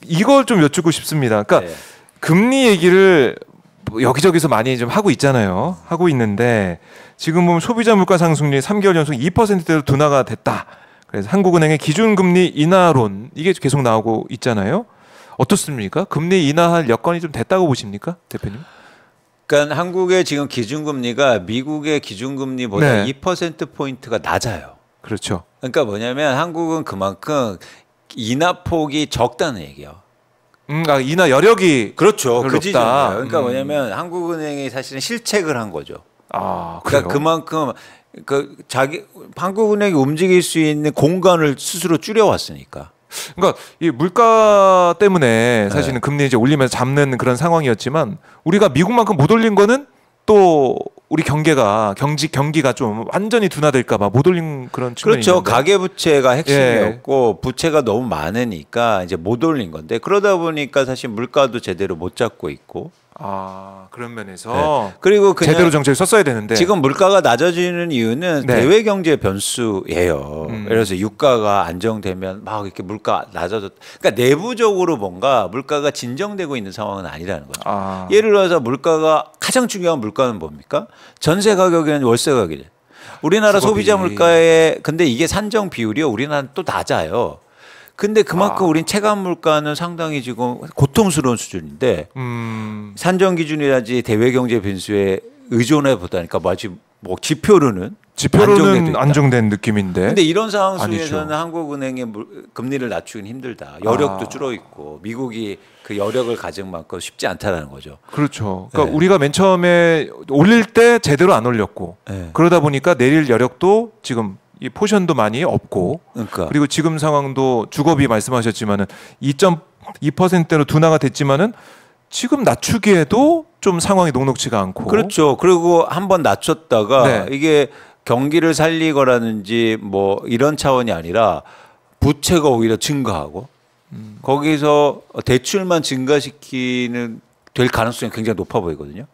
이걸 좀 여쭙고 싶습니다. 그러니까 네. 금리 얘기를 여기저기서 많이 좀 하고 있잖아요. 하고 있는데 지금 보면 소비자 물가 상승률이 3개월 연속 2%대로 둔화가 됐다. 그래서 한국은행의 기준금리 인하론 이게 계속 나오고 있잖아요. 어떻습니까? 금리 인하할 여건이 좀 됐다고 보십니까, 대표님? 그러니까 한국의 지금 기준금리가 미국의 기준금리보다 네. 2%포인트가 낮아요. 그렇죠. 그러니까 뭐냐면 한국은 그만큼 인하폭이 적다는 얘기예요. 인하 여력이 그렇죠. 별로 그 없다. 지점이에요. 그러니까 뭐냐면 한국은행이 사실은 실책을 한 거죠. 아, 그래요? 그러니까 그만큼 그 한국은행이 움직일 수 있는 공간을 스스로 줄여왔으니까. 그러니까 이 물가 때문에 사실은 금리 이제 올리면서 잡는 그런 상황이었지만 우리가 미국만큼 못 올린 거는 또 우리 경기가 좀 완전히 둔화될까봐 못 올린 그런 측면이 그렇죠. 있는데. 가계부채가 핵심이었고 부채가 너무 많으니까 이제 못 올린 건데 그러다 보니까 사실 물가도 제대로 못 잡고 있고. 아, 그런 면에서 네. 그리고 그냥 제대로 정책을 썼어야 되는데 지금 물가가 낮아지는 이유는 네. 대외 경제 변수예요. 그래서 유가가 안정되면 막 이렇게 물가 낮아졌. 그러니까 내부적으로 뭔가 물가가 진정되고 있는 상황은 아니라는 거죠. 아. 예를 들어서 물가가 가장 중요한 물가는 뭡니까? 전세 가격이나 월세 가격이죠. 우리나라 주거비. 소비자 물가에 근데 이게 산정 비율이요. 우리나라는 또 낮아요. 근데 그만큼 우린 체감 물가는 상당히 지금 고통스러운 수준인데 산정 기준이라든지 대외 경제 변수에 의존해 보다니까 마치 뭐 지표로는 안정된 느낌인데. 근데 이런 상황 아니죠. 속에서는 한국은행의 금리를 낮추긴 힘들다. 여력도 줄어 있고 미국이 그 여력을 가진 만큼 쉽지 않다라는 거죠. 그렇죠. 그러니까 네. 우리가 맨 처음에 올릴 때 제대로 안 올렸고 네. 그러다 보니까 내릴 여력도 지금 이 포션도 많이 없고 그러니까 그리고 지금 상황도 주거비 말씀하셨지만은 2.2%로 둔화가 됐지만은 지금 낮추기에도 좀 상황이 녹록지가 않고 그렇죠. 그리고 한번 낮췄다가 네. 이게 경기를 살리거라든지 뭐 이런 차원이 아니라 부채가 오히려 증가하고 거기서 대출만 증가시키는 될 가능성이 굉장히 높아 보이거든요.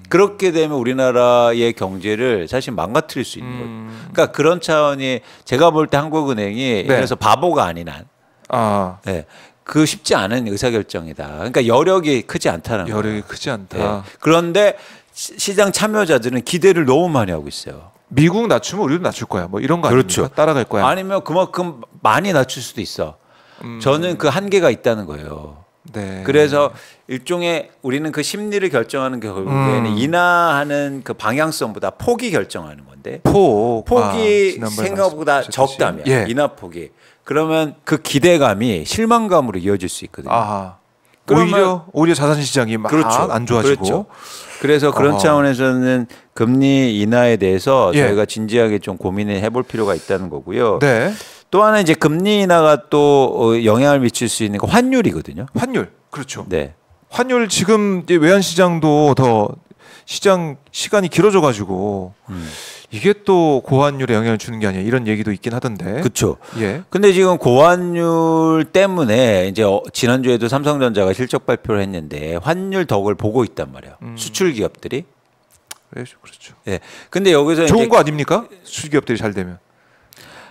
그렇게 되면 우리나라의 경제를 사실 망가뜨릴 수 있는 거죠. 그러니까 그런 차원이 제가 볼 때 한국은행이 예를 들어서 바보가 아닌 한 네. 그 쉽지 않은 의사결정이다. 그러니까 여력이 크지 않다는 거예요. 여력이 크지 않다. 네. 그런데 시장 참여자들은 기대를 너무 많이 하고 있어요. 미국 낮추면 우리도 낮출 거야. 뭐 이런 거 그렇죠. 아닙니까? 따라갈 거야. 아니면 그만큼 많이 낮출 수도 있어. 저는 그 한계가 있다는 거예요. 네. 그래서 일종의 우리는 그 심리를 결정하는 게 결국에는 인하하는 그 방향성보다 폭이 결정하는 건데 폭이 생각보다 적다면 인하폭이 그러면 그 기대감이 실망감으로 이어질 수 있거든요. 아하. 오히려 자산 시장이 막 안 좋아지고. 그렇죠. 그래서 그런 차원에서는 금리 인하에 대해서 저희가 진지하게 좀 고민을 해볼 필요가 있다는 거고요. 네. 또 하나 이제 금리 인하가 또 영향을 미칠 수 있는 거 환율이거든요. 환율. 그렇죠. 네. 환율 지금 외환 시장도 더 시장 시간이 길어져 가지고 이게 또 고환율에 영향을 주는 게 아니야 이런 얘기도 있긴 하던데. 그렇죠. 예. 근데 지금 고환율 때문에 이제 지난주에도 삼성전자가 실적 발표를 했는데 환율 덕을 보고 있단 말이야. 수출 기업들이. 그렇죠. 예. 근데 여기서 좋은 이제 거 아닙니까? 수출 기업들이 잘 되면.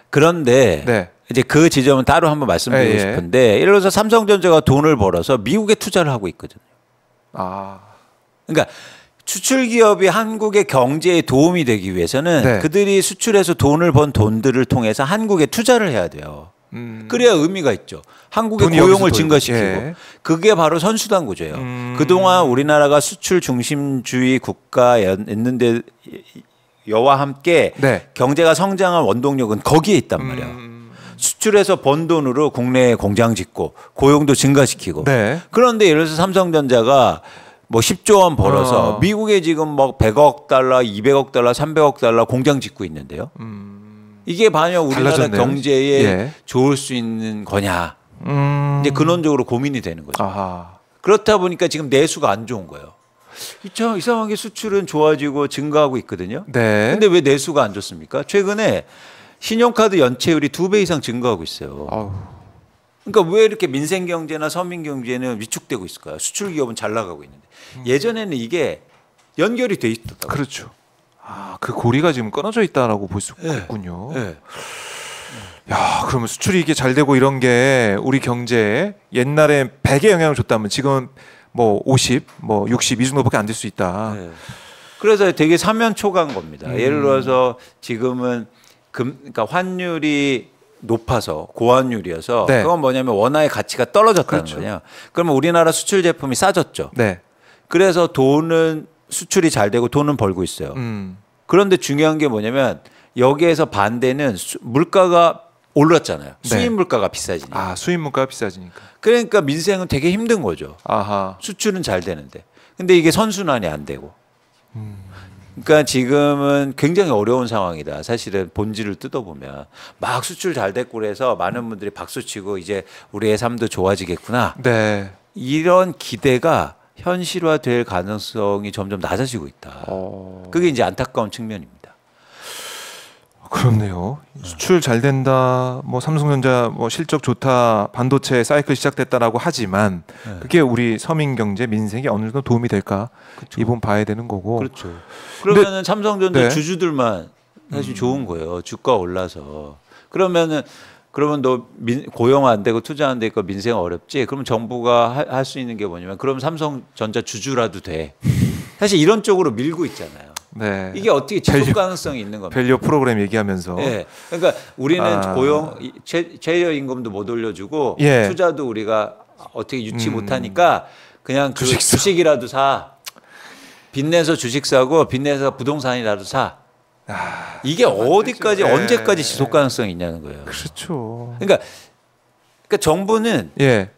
그런데 네. 이제 그 지점은 따로 한번 말씀드리고 싶은데 예를 들어서 삼성전자가 돈을 벌어서 미국에 투자를 하고 있거든요. 그러니까 수출 기업이 한국의 경제에 도움이 되기 위해서는 그들이 수출해서 돈을 번 돈들을 통해서 한국에 투자를 해야 돼요. 그래야 의미가 있죠. 한국의 고용을 증가시키고 그게 바로 선수단 구조예요. 그동안 우리나라가 수출 중심주의 국가였는데 여와 함께 경제가 성장한 원동력은 거기에 있단 말이에요. 수출해서 번 돈으로 국내에 공장 짓고 고용도 증가시키고 그런데 예를 들어서 삼성전자가 뭐 10조 원 벌어서 미국에 지금 뭐 100억 달러, 200억 달러, 300억 달러 공장 짓고 있는데요. 이게 반영 우리나라 달라졌네요. 경제에 좋을 수 있는 거냐. 이제 근원적으로 고민이 되는 거죠. 그렇다 보니까 지금 내수가 안 좋은 거예요. 이상하게 수출은 좋아지고 증가하고 있거든요. 근데 왜 내수가 안 좋습니까? 최근에 신용카드 연체율이 2배 이상 증가하고 있어요. 그러니까 왜 이렇게 민생경제나 서민경제는 위축되고 있을까요? 수출 기업은 잘 나가고 있는데. 예전에는 이게 연결이 돼 있었다고. 그렇죠. 그 고리가 지금 끊어져 있다라고 볼 수 있군요. 야, 그러면 수출이 이게 잘 되고 이런 게 우리 경제에 옛날에 100의 영향을 줬다면 지금은 뭐 50, 뭐 60 이 정도밖에 안 될 수 있다. 네. 그래서 되게 사면초가인 겁니다. 예를 들어서 지금은 그러니까 환율이 높아서 고환율이어서 네. 그건 뭐냐면 원화의 가치가 떨어졌다는 그렇죠. 거냐. 그러면 우리나라 수출 제품이 싸졌죠. 네. 그래서 돈은 수출이 잘 되고 돈은 벌고 있어요. 그런데 중요한 게 뭐냐면 여기에서 반대는 물가가 올랐잖아요. 수입 네. 물가가 비싸지니까. 아, 수입 물가가 비싸지니까. 그러니까 민생은 되게 힘든 거죠. 아하. 수출은 잘 되는데. 근데 이게 선순환이 안 되고. 그러니까 지금은 굉장히 어려운 상황이다. 사실은 본질을 뜯어보면 막 수출 잘 됐고 그래서 많은 분들이 박수치고 이제 우리의 삶도 좋아지겠구나. 네. 이런 기대가 현실화될 가능성이 점점 낮아지고 있다. 그게 이제 안타까운 측면입니다. 그렇네요. 수출 잘 된다. 뭐 삼성전자 뭐 실적 좋다. 반도체 사이클 시작됐다라고 하지만 네. 그게 우리 서민 경제 민생에 어느 정도 도움이 될까? 그렇죠. 이번 봐야 되는 거고. 그렇죠. 그러면은 삼성전자 네. 주주들만 사실 좋은 거예요. 주가 올라서. 그러면 너 고용 안 되고 투자 안 되고 민생 어렵지. 그러면 정부가 할 수 있는 게 뭐냐면 그럼 삼성전자 주주라도 돼. 사실 이런 쪽으로 밀고 있잖아요. 네. 이게 어떻게 지속 가능성이 있는 겁니까? 밸류 프로그램 얘기하면서. 네. 그러니까 우리는 고용 최저 임금도 못 올려주고 예. 투자도 우리가 어떻게 유치 못하니까 그냥 그 주식 주식이라도 사. 빚내서 주식 사고 빚내서 부동산이라도 사. 이게 어디까지 되죠. 언제까지 지속 가능성이 있냐는 거예요. 그렇죠. 그러니까 정부는 예.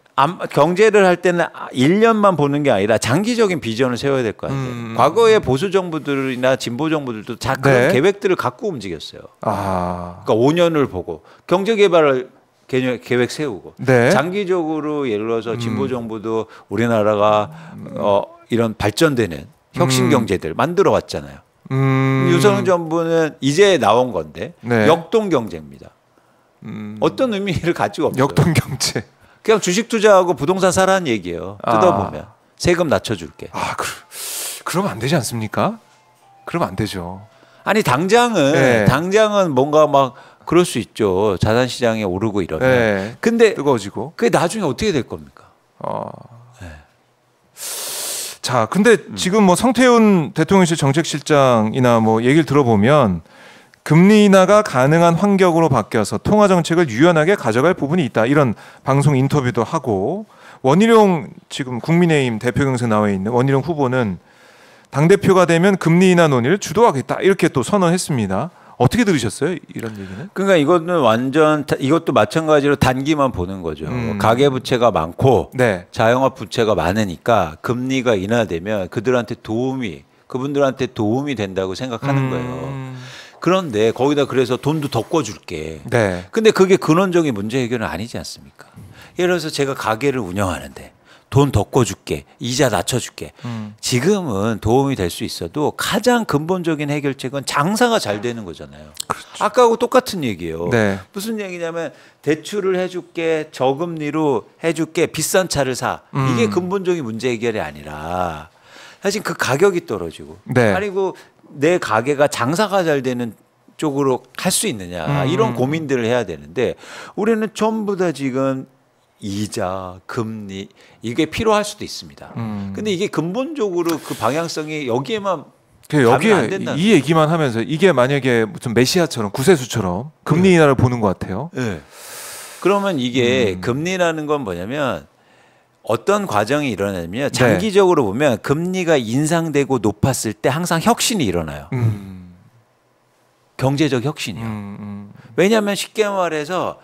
경제를 할 때는 1년만 보는 게 아니라 장기적인 비전을 세워야 될 거 아니에요. 과거의 보수 정부들이나 진보 정부들도 다 그런 네. 계획들을 갖고 움직였어요. 아. 그러니까 5년을 보고 경제 개발을 계획 세우고 네. 장기적으로 예를 들어서 진보 정부도 우리나라가 이런 발전되는 혁신 경제들 만들어 왔잖아요. 윤석열 정부는 이제 나온 건데 네. 역동 경제입니다. 어떤 의미를 가지고 없어요. 역동 경제. 그냥 주식 투자하고 부동산 사라는 얘기예요. 뜯어보면 세금 낮춰줄게. 그러면 안 되지 않습니까? 그러면 안 되죠. 아니 당장은 뭔가 막 그럴 수 있죠. 자산 시장에 오르고 이러면. 네. 근데 뜨거워지고. 그게 나중에 어떻게 될 겁니까? 네. 자, 근데 지금 뭐 성태훈 대통령실 정책실장이나 뭐 얘기를 들어보면 금리 인하가 가능한 환경으로 바뀌어서 통화 정책을 유연하게 가져갈 부분이 있다. 이런 방송 인터뷰도 하고 원희룡 지금 국민의힘 대표 경선에 나와 있는 원희룡 후보는 당대표가 되면 금리 인하 논의를 주도하겠다. 이렇게 또 선언했습니다. 어떻게 들으셨어요? 이런 얘기는? 그러니까 이것도 마찬가지로 단기만 보는 거죠. 가계 부채가 많고 네. 자영업 부채가 많으니까 금리가 인하되면 그분들한테 도움이 된다고 생각하는 거예요. 그런데 거기다 그래서 돈도 더 꿔줄게. 네. 근데 그게 근원적인 문제 해결은 아니지 않습니까? 예를 들어서 제가 가게를 운영하는데 돈 더 꿔줄게. 이자 낮춰줄게. 지금은 도움이 될 수 있어도 가장 근본적인 해결책은 장사가 잘 되는 거잖아요. 그렇죠. 아까하고 똑같은 얘기예요. 네. 무슨 얘기냐면 대출을 해줄게. 저금리로 해줄게. 비싼 차를 사. 이게 근본적인 문제 해결이 아니라 사실 그 가격이 떨어지고 네. 그리고 내 가게가 장사가 잘 되는 쪽으로 할 수 있느냐 이런 고민들을 해야 되는데 우리는 전부 다 지금 이자, 금리 이게 필요할 수도 있습니다. 근데 이게 근본적으로 그 방향성이 여기에만 여기에 이 얘기만 하면서 이게 만약에 무슨 메시아처럼 구세주처럼 금리 인하를 보는 것 같아요. 네. 그러면 이게 금리라는 건 뭐냐면 어떤 과정이 일어나냐면 장기적으로 보면 금리가 인상되고 높았을 때 항상 혁신이 일어나요. 경제적 혁신이요. 왜냐하면 쉽게 말해서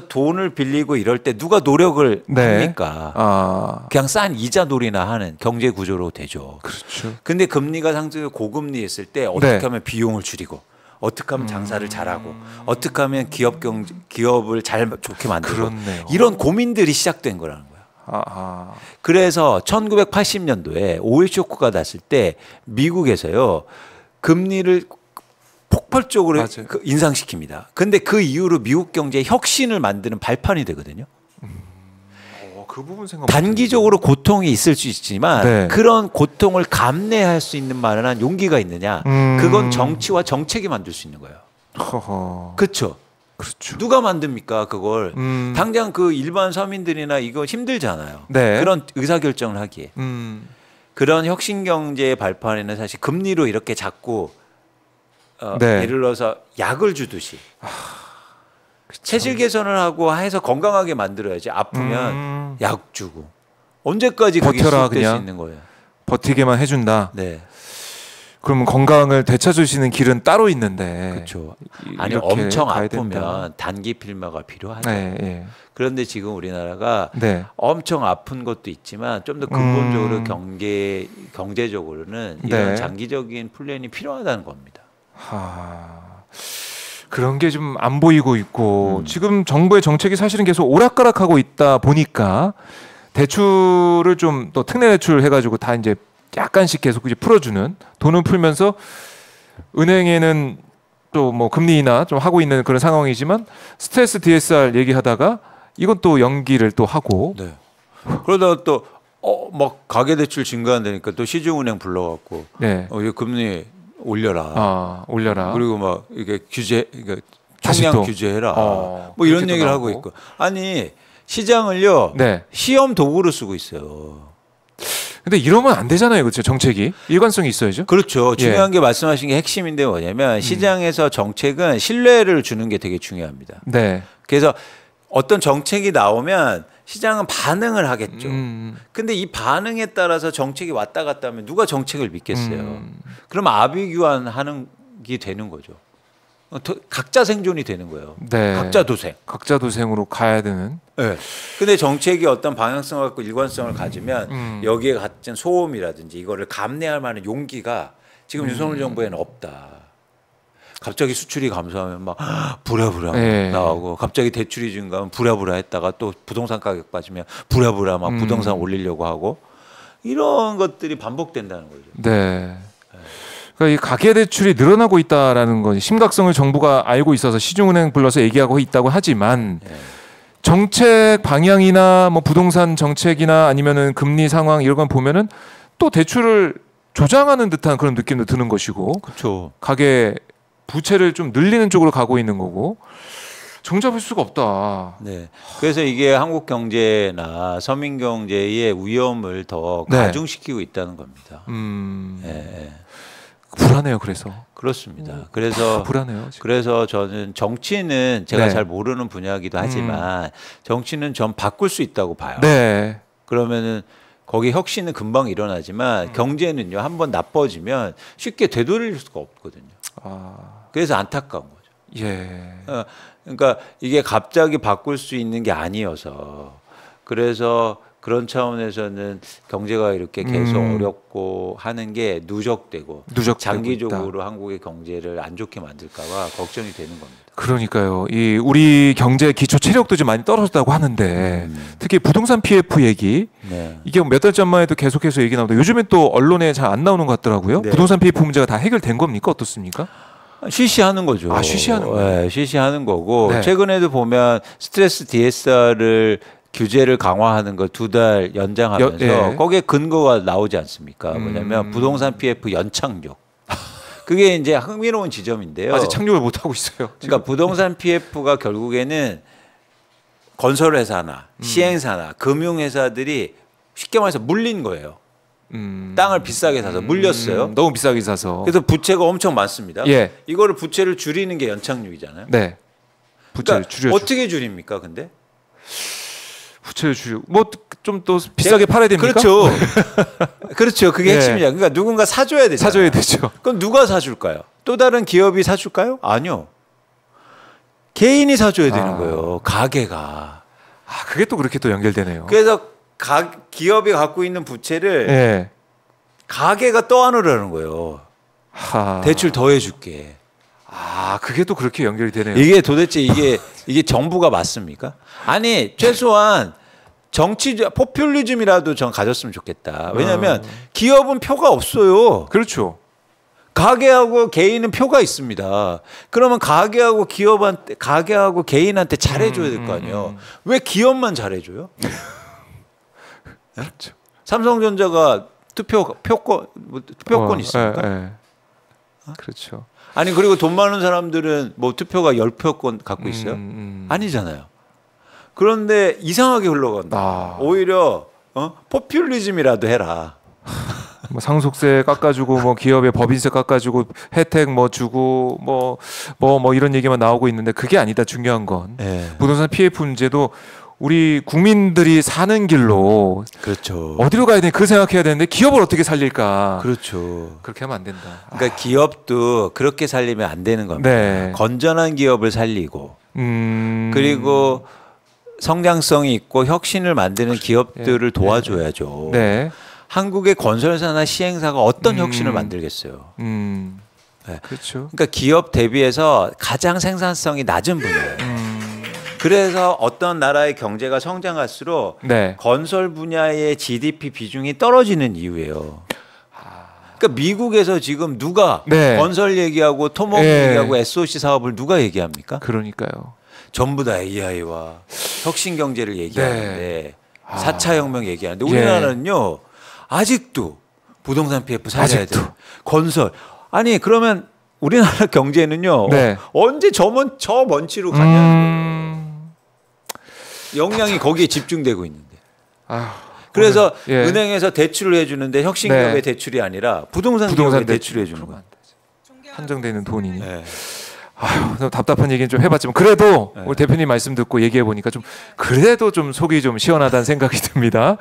돈을 빌리고 이럴 때 누가 노력을 합니까? 그냥 싼 이자 놀이나 하는 경제 구조로 되죠. 그렇죠. 근데 금리가 상승 고금리 했을 때 어떻게 하면 비용을 줄이고 어떻게 하면 장사를 잘하고 어떻게 하면 기업을 좋게 만들고 그렇네요. 이런 고민들이 시작된 거라는 거예요. 그래서 1980년도에 오일 쇼크가 났을 때 미국에서요 금리를 폭발적으로 인상시킵니다. 근데 그 이후로 미국 경제의 혁신을 만드는 발판이 되거든요. 그 부분 생각 단기적으로 고통이 있을 수 있지만 그런 고통을 감내할 수 있는 만한 용기가 있느냐? 그건 정치와 정책이 만들 수 있는 거예요. 그렇죠. 그렇죠. 누가 만듭니까 그걸? 당장 그 일반 서민들이나 이거 힘들잖아요. 네. 그런 의사결정을 하기에. 그런 혁신경제의 발판에는 사실 금리로 이렇게 자꾸 네. 예를 들어서 약을 주듯이 체질 개선을 하고 해서 건강하게 만들어야지. 아프면 약 주고 언제까지 그게 지속될 수 있는 거예요? 버티게만 해준다. 네. 그러면 건강을 되찾으시는 길은 따로 있는데. 그렇죠. 아니 엄청 아프면 된다. 단기 필마가 필요하죠. 네, 네. 그런데 지금 우리나라가 네. 엄청 아픈 것도 있지만 좀 더 근본적으로 경제적으로는 이런 네. 장기적인 플랜이 필요하다는 겁니다. 그런 게 좀 안 보이고 있고 지금 정부의 정책이 사실은 계속 오락가락하고 있다 보니까 대출을 좀 또 특례 대출 해가지고 다 이제 약간씩 계속 이제 풀어주는 돈을 풀면서 은행에는 또 뭐 금리 인하 좀 하고 있는 그런 상황이지만 스트레스 DSR 얘기하다가 이건 또 연기를 또 하고 네. 그러다가 또 막 가계대출 증가한다니까 또 시중은행 불러갖고 네. 이거 금리 올려라. 올려라. 그리고 막 이게 규제, 총량 규제해라. 뭐 이런 얘기를 하고 있고. 아니 시장을요 네. 시험 도구로 쓰고 있어요. 근데 이러면 안 되잖아요, 그렇죠? 정책이 일관성이 있어야죠. 그렇죠. 중요한 게 말씀하신 게 핵심인데 뭐냐면 시장에서 정책은 신뢰를 주는 게 되게 중요합니다. 네. 그래서 어떤 정책이 나오면 시장은 반응을 하겠죠. 근데 이 반응에 따라서 정책이 왔다 갔다 하면 누가 정책을 믿겠어요. 그럼 아비규환하는 게 되는 거죠. 각자 생존이 되는 거예요. 네. 각자 도생. 각자 도생으로 가야 되는. 네. 근데 정책이 어떤 방향성을 갖고 일관성을 가지면 여기에 갖은 소음이라든지 이거를 감내할 만한 용기가 지금 윤석열 정부에는 없다. 갑자기 수출이 감소하면 막 부랴부랴 네. 나오고 갑자기 대출이 증가하면 부랴부랴 했다가 또 부동산 가격 빠지면 부랴부랴 막 부동산 올리려고 하고 이런 것들이 반복된다는 거죠. 네. 그러니까 이 가계대출이 늘어나고 있다라는 건 심각성을 정부가 알고 있어서 시중은행 불러서 얘기하고 있다고 하지만 네. 정책 방향이나 뭐 부동산 정책이나 아니면은 금리 상황 이런 건 보면은 또 대출을 조장하는 듯한 그런 느낌도 드는 것이고 그렇죠. 가계 부채를 좀 늘리는 쪽으로 가고 있는 거고 정잡을 수가 없다. 네. 그래서 이게 한국 경제나 서민 경제의 위험을 더 가중시키고 있다는 겁니다. 네. 불안해요. 그래서 그렇습니다. 그래서 불안해요. 지금. 그래서 저는 정치는 제가 잘 모르는 분야이기도 하지만 정치는 전 바꿀 수 있다고 봐요. 네. 그러면은 거기 혁신은 금방 일어나지만 경제는요 한번 나빠지면 쉽게 되돌릴 수가 없거든요. 그래서 안타까운 거죠. 예. 그러니까 이게 갑자기 바꿀 수 있는 게 아니어서 그래서 그런 차원에서는 경제가 이렇게 계속 어렵고 하는 게 누적되고 장기적으로 한국의 경제를 안 좋게 만들까 봐 걱정이 되는 겁니다. 그러니까요. 이 우리 경제 기초 체력도 좀 많이 떨어졌다고 하는데 특히 부동산 PF 얘기 이게 몇 달 전만 해도 계속해서 얘기 나오는데 요즘엔 또 언론에 잘 안 나오는 것 같더라고요. 부동산 PF 문제가 다 해결된 겁니까? 어떻습니까? 쉬쉬하는 거죠. 쉬쉬하는 거예요. 네, 쉬쉬하는 거고 최근에도 보면 스트레스 DSR을 규제를 강화하는 거 2달 연장하면서 거기에 근거가 나오지 않습니까? 뭐냐면 부동산 PF 연착륙. 그게 이제 흥미로운 지점인데요. 아직 착륙을 못 하고 있어요. 지금. 그러니까 부동산 PF가 결국에는 건설회사나 시행사나 금융회사들이 쉽게 말해서 물린 거예요. 땅을 비싸게 사서 물렸어요. 너무 비싸게 사서. 그래서 부채가 엄청 많습니다. 예. 이거를 부채를 줄이는 게 연착륙이잖아요. 네. 부채를 그러니까 줄여. 어떻게 줄입니까, 근데? 부채를 줄이고 뭐 좀 또 비싸게 팔아야 됩니까? 그렇죠. 그렇죠. 그게 핵심이야. 그러니까 누군가 사줘야 되잖아요. 사줘야 되죠. 그럼 누가 사줄까요? 또 다른 기업이 사줄까요? 아니요. 개인이 사줘야 되는 거예요. 가게가. 그게 또 그렇게 또 연결되네요. 그래서 기업이 갖고 있는 부채를 가게가 떠안으라는 거예요. 대출 더 해줄게. 그게 또 그렇게 연결이 되네요. 이게 도대체 이게 정부가 맞습니까? 아니 최소한 포퓰리즘이라도 전 가졌으면 좋겠다. 왜냐하면 기업은 표가 없어요. 그렇죠. 가게하고 개인은 표가 있습니다. 그러면 가게하고 개인한테 잘해줘야 될 거 아니에요. 왜 기업만 잘해줘요? 그렇죠. 삼성전자가 투표권 있습니까? 그렇죠. 아니 그리고 돈 많은 사람들은 뭐 투표가 10표권 갖고 있어요? 아니잖아요. 그런데 이상하게 흘러간다. 오히려 포퓰리즘이라도 해라. 뭐 상속세 깎아주고 뭐 기업의 법인세 깎아주고 혜택 뭐 주고 뭐 이런 얘기만 나오고 있는데 그게 아니다. 중요한 건 부동산 PF 문제도 우리 국민들이 사는 길로 그렇죠. 어디로 가야 되는 그 생각해야 되는데 기업을 어떻게 살릴까? 그렇죠. 그렇게 하면 안 된다. 그러니까 기업도 그렇게 살리면 안 되는 겁니다. 네. 건전한 기업을 살리고 그리고 성장성이 있고 혁신을 만드는 기업들을 도와줘야죠. 네. 한국의 건설사나 시행사가 어떤 혁신을 만들겠어요. 네. 그렇죠. 그러니까 기업 대비해서 가장 생산성이 낮은 분야예요. 그래서 어떤 나라의 경제가 성장할수록 건설 분야의 GDP 비중이 떨어지는 이유예요. 그러니까 미국에서 지금 누가 건설 얘기하고 토목 얘기하고 SOC 사업을 누가 얘기합니까? 그러니까요. 전부 다 AI와 혁신 경제를 얘기하는데 4차 혁명 얘기하는데 우리나라는요. 아직도 부동산 PF 살려야 돼요. 건설. 아니 그러면 우리나라 경제는요. 언제 저 먼지로 가냐는 거예요. 역량이 거기에 집중되고 있는데. 그래서 은행에서 대출을 해주는데 혁신기업의 대출이 아니라 부동산 기업에 대출을 해주는 거예요. 한정되는 돈이니. 아휴, 답답한 얘기는 좀 해봤지만 그래도 우리 대표님 말씀 듣고 얘기해 보니까 좀 그래도 좀 속이 좀 시원하다는 생각이 듭니다.